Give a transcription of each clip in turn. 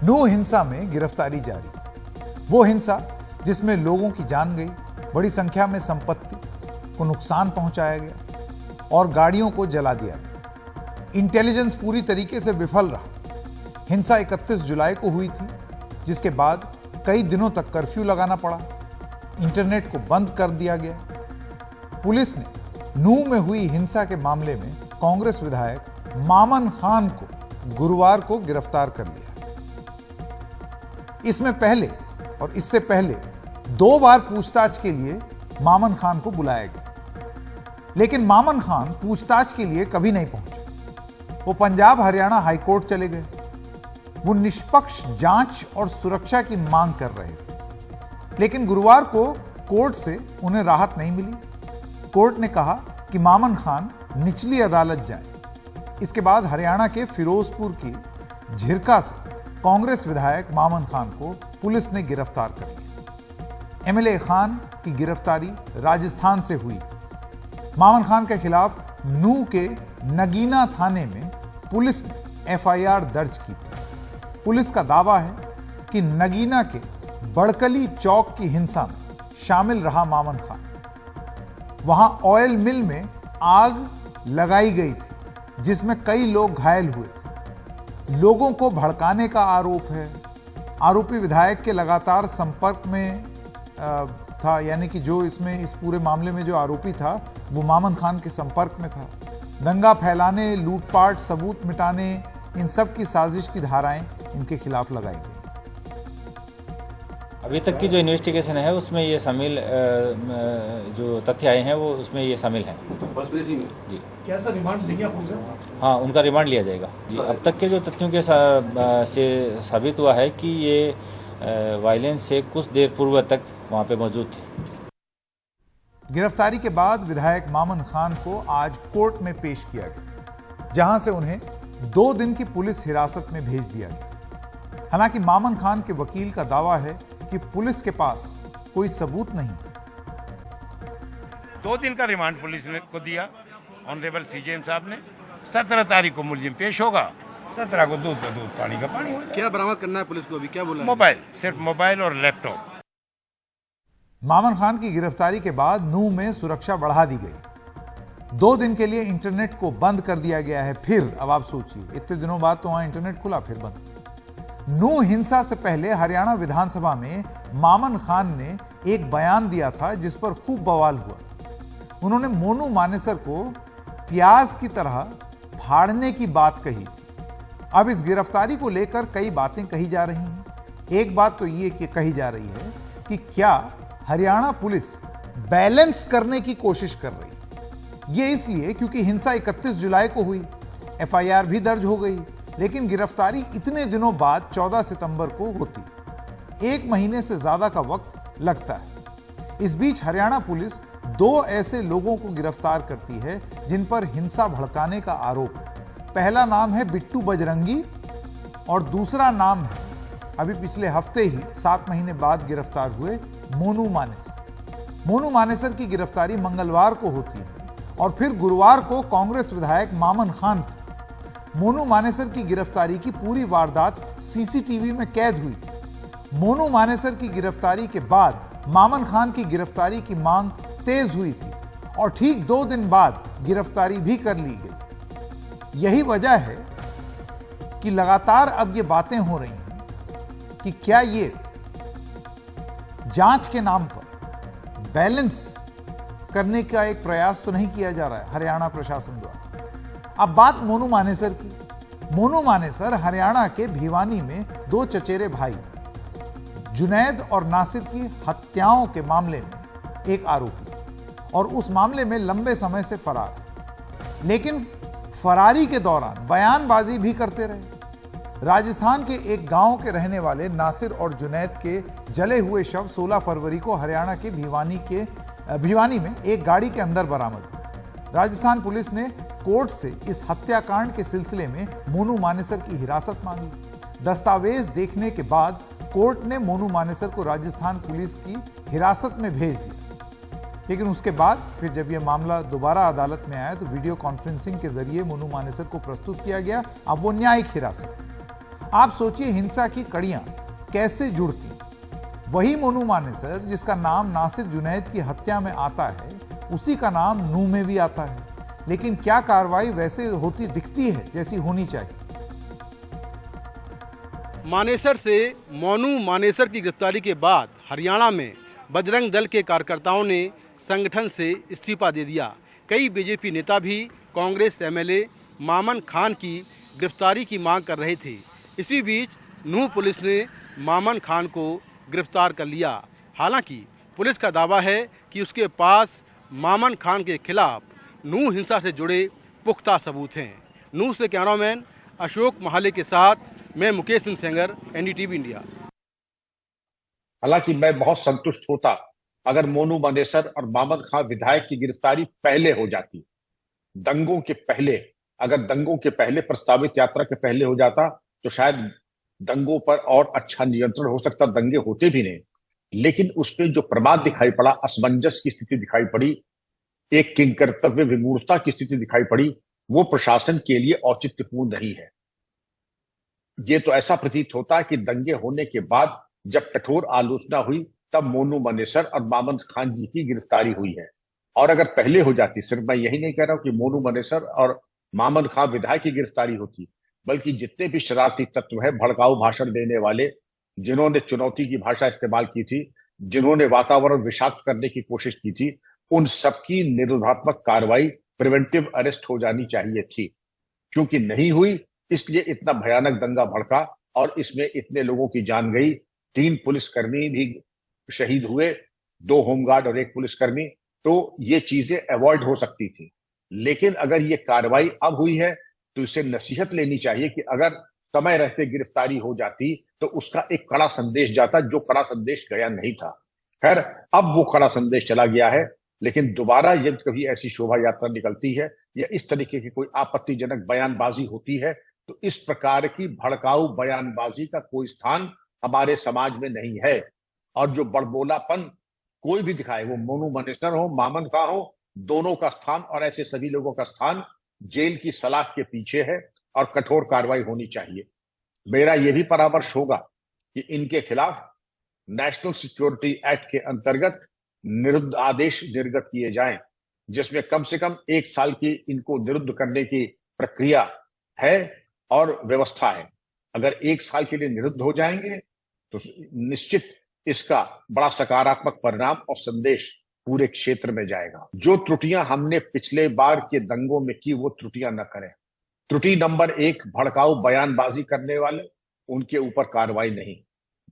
नूह हिंसा में गिरफ्तारी जारी। वो हिंसा जिसमें लोगों की जान गई, बड़ी संख्या में संपत्ति को नुकसान पहुंचाया गया और गाड़ियों को जला दिया गया। इंटेलिजेंस पूरी तरीके से विफल रहा। हिंसा 31 जुलाई को हुई थी, जिसके बाद कई दिनों तक कर्फ्यू लगाना पड़ा, इंटरनेट को बंद कर दिया गया। पुलिस ने नूह में हुई हिंसा के मामले में कांग्रेस विधायक मामन खान को गुरुवार को गिरफ्तार कर लिया। इसमें पहले और इससे पहले 2 बार पूछताछ के लिए मामन खान को बुलाया गया, लेकिन मामन खान पूछताछ के लिए कभी नहीं पहुंचे। वो पंजाब हरियाणा हाईकोर्ट चले गए। वो निष्पक्ष जांच और सुरक्षा की मांग कर रहे थे, लेकिन गुरुवार को कोर्ट से उन्हें राहत नहीं मिली। कोर्ट ने कहा कि मामन खान निचली अदालत जाएं। इसके बाद हरियाणा के फिरोजपुर की झिरका से कांग्रेस विधायक मामन खान को पुलिस ने गिरफ्तार कर लिया। एमएलए खान की गिरफ्तारी राजस्थान से हुई। मामन खान के खिलाफ नूह के नगीना थाने में पुलिस ने एफआईआर दर्ज की थी। पुलिस का दावा है कि नगीना के बड़कली चौक की हिंसा में शामिल रहा मामन खान। वहां ऑयल मिल में आग लगाई गई थी, जिसमें कई लोग घायल हुए। लोगों को भड़काने का आरोप है। आरोपी विधायक के लगातार संपर्क में था, यानी कि जो इस पूरे मामले में जो आरोपी था वो मामन खान के संपर्क में था। दंगा फैलाने, लूटपाट, सबूत मिटाने, इन सब की साजिश की धाराएं इनके खिलाफ लगाई गई। अभी तक की जो इन्वेस्टिगेशन है उसमें ये शामिल जो तथ्य आए हैं वो उसमें ये शामिल हैं। जी, क्या सर रिमांड लेंगे आप उनसे? हाँ, उनका रिमांड लिया जाएगा। जी, अब तक के जो तथ्यों के से साबित हुआ है कि ये वायलेंस से कुछ देर पूर्व तक वहाँ पे मौजूद थे। गिरफ्तारी के बाद विधायक मामन खान को आज कोर्ट में पेश किया गया, जहां से उन्हें 2 दिन की पुलिस हिरासत में भेज दिया गया। हालांकि मामन खान के वकील का दावा है कि पुलिस के पास कोई सबूत नहीं। 2 दिन का रिमांड पुलिस ने को दिया ऑनरेबल सीजेएम साहब ने। 17 तारीख को मुलजिम पेश होगा, 17 को दूध का दूध, पानी का पानी होगा। क्या बरामद करना है पुलिस को? अभी क्या बोला? मोबाइल, सिर्फ मोबाइल और लैपटॉप। मामन खान की गिरफ्तारी के बाद नूह में सुरक्षा बढ़ा दी गई। 2 दिन के लिए इंटरनेट को बंद कर दिया गया है। फिर अब आप सोचिए, इतने दिनों बाद तो वहां इंटरनेट खुला, फिर बंद। नूह हिंसा से पहले हरियाणा विधानसभा में मामन खान ने एक बयान दिया था जिस पर खूब बवाल हुआ। उन्होंने मोनू मानेसर को प्याज की तरह फाड़ने की बात कही। अब इस गिरफ्तारी को लेकर कई बातें कही जा रही हैं। एक बात तो ये कि कही जा रही है कि क्या हरियाणा पुलिस बैलेंस करने की कोशिश कर रही है। ये इसलिए क्योंकि हिंसा 31 जुलाई को हुई, एफआईआर भी दर्ज हो गई, लेकिन गिरफ्तारी इतने दिनों बाद 14 सितंबर को होती। 1 महीने से ज्यादा का वक्त लगता है। इस बीच हरियाणा पुलिस 2 ऐसे लोगों को गिरफ्तार करती है जिन पर हिंसा भड़काने का आरोप है। पहला नाम है बिट्टू बजरंगी और दूसरा नाम है अभी पिछले हफ्ते ही 7 महीने बाद गिरफ्तार हुए मोनू मानेसर। मोनू मानेसर की गिरफ्तारी मंगलवार को होती है और फिर गुरुवार को कांग्रेस विधायक मामन खान की। मोनू मानेसर की गिरफ्तारी की पूरी वारदात सीसीटीवी में कैद हुई। मोनू मानेसर की गिरफ्तारी के बाद मामन खान की गिरफ्तारी की मांग तेज हुई थी और ठीक 2 दिन बाद गिरफ्तारी भी कर ली गई। यही वजह है कि लगातार अब ये बातें हो रही हैं कि क्या ये जांच के नाम पर बैलेंस करने का एक प्रयास तो नहीं किया जा रहा है हरियाणा प्रशासन द्वारा। अब बात मोनू मानेसर की। मोनू मानेसर हरियाणा के भिवानी में 2 चचेरे भाई जुनैद और नासिर की हत्याओं के मामले में एक आरोपी और उस मामले में लंबे समय से फरार, लेकिन फरारी के दौरान बयानबाजी भी करते रहे। राजस्थान के एक गांव के रहने वाले नासिर और जुनैद के जले हुए शव 16 फरवरी को हरियाणा के भिवानी में एक गाड़ी के अंदर बरामद हुए। राजस्थान पुलिस ने कोर्ट से इस हत्याकांड के सिलसिले में मोनू मानेसर की हिरासत मांगी। दस्तावेज देखने के बाद कोर्ट ने मोनू मानेसर को राजस्थान पुलिस की हिरासत में भेज दिया, लेकिन उसके बाद फिर जब यह मामला दोबारा अदालत में आया तो वीडियो कॉन्फ्रेंसिंग के जरिए मोनू मानेसर को प्रस्तुत किया गया। अब वो न्यायिक हिरासत। आप सोचिए हिंसा की कड़ियां कैसे जुड़ती। वही मोनू मानेसर जिसका नाम नासिर जुनैद की हत्या में आता है, उसी का नाम नूह में भी आता है। लेकिन क्या कार्रवाई वैसे होती दिखती है जैसी होनी चाहिए? मानेसर से मोनू मानेसर की गिरफ्तारी के बाद हरियाणा में बजरंग दल के कार्यकर्ताओं ने संगठन से इस्तीफा दे दिया। कई बीजेपी नेता भी कांग्रेस एमएलए मामन खान की गिरफ्तारी की मांग कर रहे थे। इसी बीच नूह पुलिस ने मामन खान को गिरफ्तार कर लिया। हालांकि पुलिस का दावा है कि उसके पास मामन खान के खिलाफ नूह हिंसा से जुड़े पुख्ता सबूत हैं। नूह से कैमरामैन अशोक महाले के साथ मैं मुकेश सिंह सेंगर, एनडीटीवी इंडिया। हालांकि मैं बहुत संतुष्ट होता अगर मोनू मानेसर और मामन खान विधायक की गिरफ्तारी पहले हो जाती, दंगों के पहले। अगर दंगों के पहले, प्रस्तावित यात्रा के पहले हो जाता तो शायद दंगों पर और अच्छा नियंत्रण हो सकता, दंगे होते भी नहीं। लेकिन उसमें जो प्रमाद दिखाई पड़ा, असमंजस की स्थिति दिखाई पड़ी, एक किंकर्तव्य विमूढ़ता की स्थिति दिखाई पड़ी, वो प्रशासन के लिए औचित्यपूर्ण नहीं है। ये तो ऐसा प्रतीत होता है कि दंगे होने के बाद जब कठोर आलोचना हुई तब मोनू मानेसर और मामन खान जी की गिरफ्तारी हुई है। और अगर पहले हो जाती, सिर्फ मैं यही नहीं कह रहा हूं कि मोनू मानेसर और मामन खान विधायक की गिरफ्तारी होती, बल्कि जितने भी शरारती तत्व है, भड़काऊ भाषण देने वाले, जिन्होंने चुनौती की भाषा इस्तेमाल की थी, जिन्होंने वातावरण विषाक्त करने की कोशिश की थी, उन सबकी निरोधात्मक कार्रवाई, प्रिवेंटिव अरेस्ट हो जानी चाहिए थी। क्योंकि नहीं हुई, इसलिए इतना भयानक दंगा भड़का और इसमें इतने लोगों की जान गई। 3 पुलिसकर्मी भी शहीद हुए, 2 होमगार्ड और 1 पुलिसकर्मी। तो ये चीजें अवॉइड हो सकती थी। लेकिन अगर ये कार्रवाई अब हुई है तो इसे नसीहत लेनी चाहिए कि अगर समय रहते गिरफ्तारी हो जाती तो उसका एक कड़ा संदेश जाता, जो कड़ा संदेश गया नहीं था। खैर, अब वो कड़ा संदेश चला गया है। लेकिन दोबारा यदि कभी ऐसी शोभा यात्रा निकलती है या इस तरीके की कोई आपत्तिजनक बयानबाजी होती है तो इस प्रकार की भड़काऊ बयानबाजी का कोई स्थान हमारे समाज में नहीं है। और जो बड़बोलापन कोई भी दिखाए, वो मोनू मानेसर हो, मामन खान हो, दोनों का स्थान और ऐसे सभी लोगों का स्थान जेल की सलाख के पीछे है और कठोर कार्रवाई होनी चाहिए। मेरा यह भी परामर्श होगा कि इनके खिलाफ नेशनल सिक्योरिटी एक्ट के अंतर्गत निरुद्ध आदेश निर्गत किए जाएं, जिसमें कम से कम 1 साल की इनको निरुद्ध करने की प्रक्रिया है और व्यवस्था है। अगर 1 साल के लिए निरुद्ध हो जाएंगे तो निश्चित इसका बड़ा सकारात्मक परिणाम और संदेश पूरे क्षेत्र में जाएगा। जो त्रुटियां हमने पिछले बार के दंगों में की, वो त्रुटियां न करें। त्रुटि नंबर 1, भड़काऊ बयानबाजी करने वाले, उनके ऊपर कार्रवाई नहीं।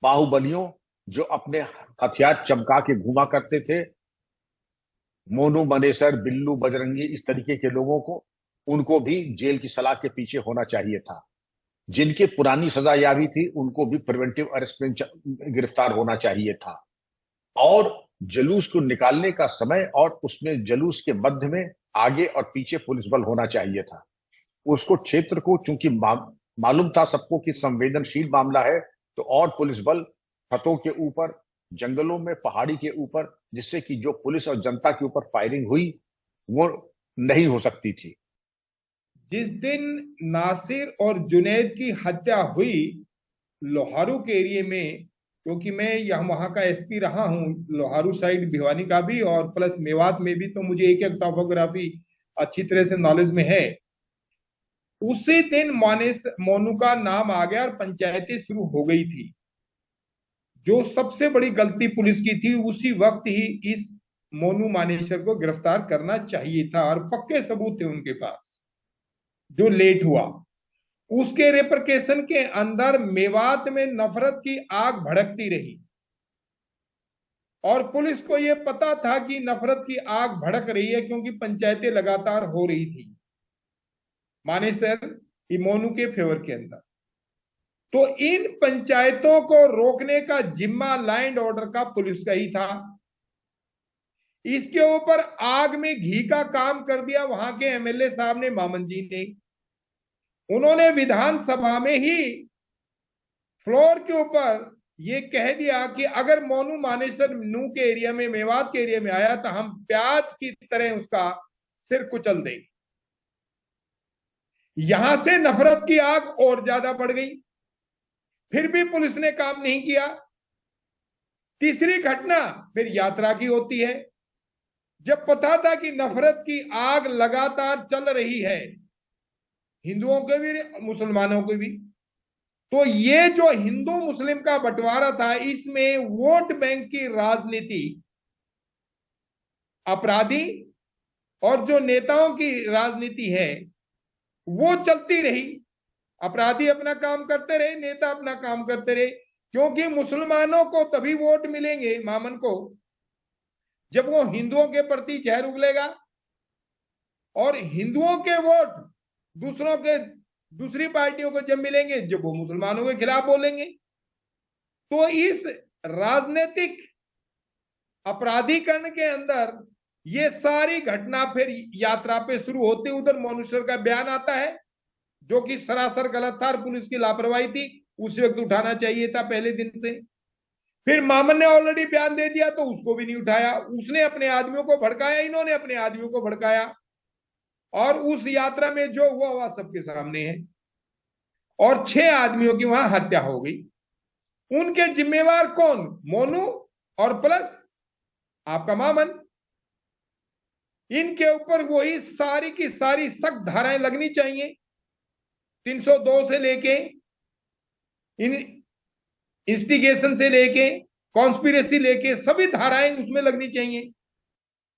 बाहुबलियों जो अपने हथियार चमका के घुमा करते थे, मोनू मानेसर, बिल्लू, बजरंगी, इस तरीके के लोगों को, उनको भी जेल की सलाख के पीछे होना चाहिए था। जिनके पुरानी सजा यावी थी उनको भी प्रिवेंटिव अरेस्ट में गिरफ्तार होना चाहिए था। और जुलूस को निकालने का समय और उसमें जुलूस के मध्य में आगे और पीछे पुलिस बल होना चाहिए था। उसको क्षेत्र को चूंकि मालूम था सबको कि संवेदनशील मामला है, तो और पुलिस बल छतों के ऊपर, जंगलों में, पहाड़ी के ऊपर, जिससे कि जो पुलिस और जनता के ऊपर फायरिंग हुई वो नहीं हो सकती थी। जिस दिन नासिर और जुनैद की हत्या हुई लोहारू के एरिया में, क्योंकि मैं वहां का एसपी रहा हूं, लोहारू साइड भिवानी का भी और प्लस मेवात में भी, तो मुझे एक टॉपोग्राफी अच्छी तरह से नॉलेज में है। उसी दिन मोनू का नाम आ गया और पंचायतें शुरू हो गई थी। जो सबसे बड़ी गलती पुलिस की थी, उसी वक्त ही इस मोनू मानेसर को गिरफ्तार करना चाहिए था और पक्के सबूत थे उनके पास। जो लेट हुआ, उसके रेपरकेशन के अंदर मेवात में नफरत की आग भड़कती रही और पुलिस को यह पता था कि नफरत की आग भड़क रही है, क्योंकि पंचायतें लगातार हो रही थी मानेसर मोनू के फेवर के अंदर। तो इन पंचायतों को रोकने का जिम्मा लैंड ऑर्डर का पुलिस का ही था। इसके ऊपर आग में घी का काम कर दिया वहां के एमएलए साहब ने, मामन जी ने। उन्होंने विधानसभा में ही फ्लोर के ऊपर ये कह दिया कि अगर मोनू मानेसर नू के एरिया में, मेवात के एरिया में आया तो हम प्याज की तरह उसका सिर कुचल देंगे। यहां से नफरत की आग और ज्यादा बढ़ गई। फिर भी पुलिस ने काम नहीं किया। तीसरी घटना फिर यात्रा की होती है, जब पता था कि नफरत की आग लगातार चल रही है, हिंदुओं के भी मुसलमानों के भी, तो ये जो हिंदू मुस्लिम का बंटवारा था, इसमें वोट बैंक की राजनीति, अपराधी और जो नेताओं की राजनीति है वो चलती रही। अपराधी अपना काम करते रहे, नेता अपना काम करते रहे, क्योंकि मुसलमानों को तभी वोट मिलेंगे मामन को जब वो हिंदुओं के प्रति जहर उगलेगा, और हिंदुओं के वोट दूसरी पार्टियों को जब मिलेंगे जब वो मुसलमानों के खिलाफ बोलेंगे। तो इस राजनीतिक अपराधीकरण के अंदर ये सारी घटना फिर यात्रा पे शुरू होते, उधर मोनू का बयान आता है जो कि सरासर गलत था और पुलिस की लापरवाही थी, उस वक्त उठाना चाहिए था पहले दिन से। फिर मामन ने ऑलरेडी बयान दे दिया तो उसको भी नहीं उठाया, उसने अपने आदमियों को भड़काया, इन्होंने अपने आदमियों को भड़काया, और उस यात्रा में जो हुआ वह सबके सामने है, और 6 आदमियों की वहां हत्या हो गई। उनके जिम्मेवार कौन? मोनू और प्लस आपका मामन। इनके ऊपर वही सारी की सारी सख्त धाराएं लगनी चाहिए, 302 से लेके इंस्टिगेशन से लेके कॉन्स्पिरेसी लेके सभी धाराएं उसमें लगनी चाहिए।